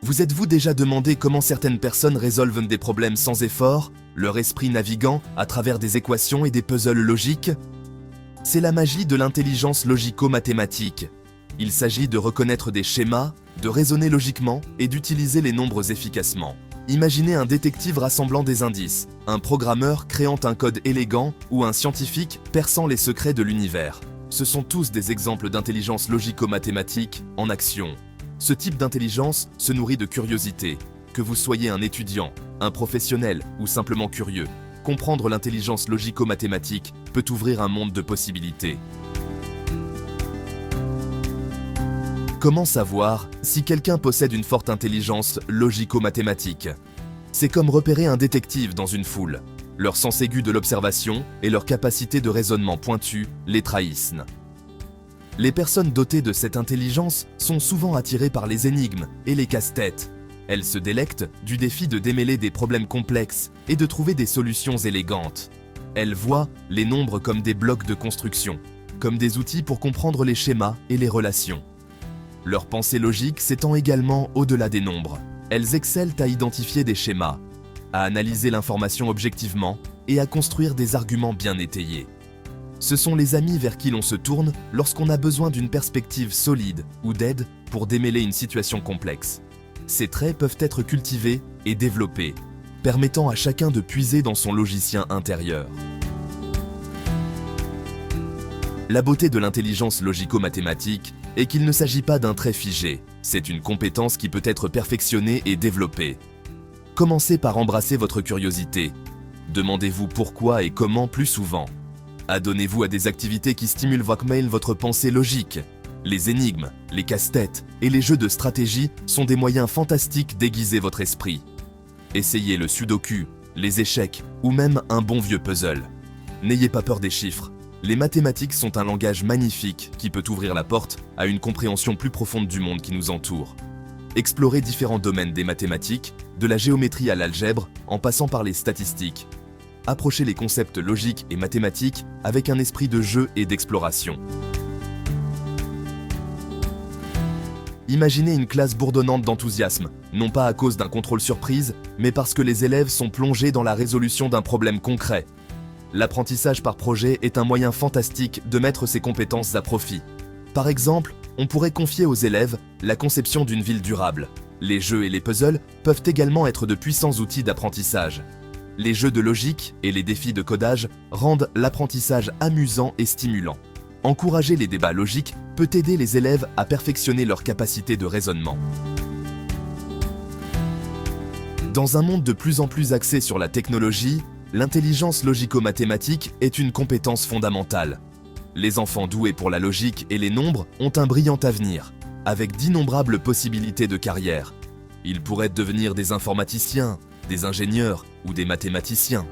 Vous êtes-vous déjà demandé comment certaines personnes résolvent des problèmes sans effort, leur esprit naviguant à travers des équations et des puzzles logiques? C'est la magie de l'intelligence logico-mathématique. Il s'agit de reconnaître des schémas, de raisonner logiquement et d'utiliser les nombres efficacement. Imaginez un détective rassemblant des indices, un programmeur créant un code élégant ou un scientifique perçant les secrets de l'univers. Ce sont tous des exemples d'intelligence logico-mathématique en action. Ce type d'intelligence se nourrit de curiosité. Que vous soyez un étudiant, un professionnel ou simplement curieux, comprendre l'intelligence logico-mathématique peut ouvrir un monde de possibilités. Comment savoir si quelqu'un possède une forte intelligence logico-mathématique? C'est comme repérer un détective dans une foule. Leur sens aigu de l'observation et leur capacité de raisonnement pointu les trahissent. Les personnes dotées de cette intelligence sont souvent attirées par les énigmes et les casse-têtes. Elles se délectent du défi de démêler des problèmes complexes et de trouver des solutions élégantes. Elles voient les nombres comme des blocs de construction, comme des outils pour comprendre les schémas et les relations. Leur pensée logique s'étend également au-delà des nombres. Elles excellent à identifier des schémas, à analyser l'information objectivement et à construire des arguments bien étayés. Ce sont les amis vers qui l'on se tourne lorsqu'on a besoin d'une perspective solide ou d'aide pour démêler une situation complexe. Ces traits peuvent être cultivés et développés, permettant à chacun de puiser dans son logicien intérieur. La beauté de l'intelligence logico-mathématique est qu'il ne s'agit pas d'un trait figé, c'est une compétence qui peut être perfectionnée et développée. Commencez par embrasser votre curiosité. Demandez-vous pourquoi et comment plus souvent. Adonnez-vous à des activités qui stimulent votre pensée logique. Les énigmes, les casse-têtes et les jeux de stratégie sont des moyens fantastiques d'aiguiser votre esprit. Essayez le sudoku, les échecs ou même un bon vieux puzzle. N'ayez pas peur des chiffres. Les mathématiques sont un langage magnifique qui peut ouvrir la porte à une compréhension plus profonde du monde qui nous entoure. Explorez différents domaines des mathématiques, de la géométrie à l'algèbre, en passant par les statistiques. Approchez les concepts logiques et mathématiques avec un esprit de jeu et d'exploration. Imaginez une classe bourdonnante d'enthousiasme, non pas à cause d'un contrôle surprise, mais parce que les élèves sont plongés dans la résolution d'un problème concret. L'apprentissage par projet est un moyen fantastique de mettre ses compétences à profit. Par exemple, on pourrait confier aux élèves la conception d'une ville durable. Les jeux et les puzzles peuvent également être de puissants outils d'apprentissage. Les jeux de logique et les défis de codage rendent l'apprentissage amusant et stimulant. Encourager les débats logiques peut aider les élèves à perfectionner leur capacité de raisonnement. Dans un monde de plus en plus axé sur la technologie, l'intelligence logico-mathématique est une compétence fondamentale. Les enfants doués pour la logique et les nombres ont un brillant avenir, avec d'innombrables possibilités de carrière. Ils pourraient devenir des informaticiens, des ingénieurs ou des mathématiciens.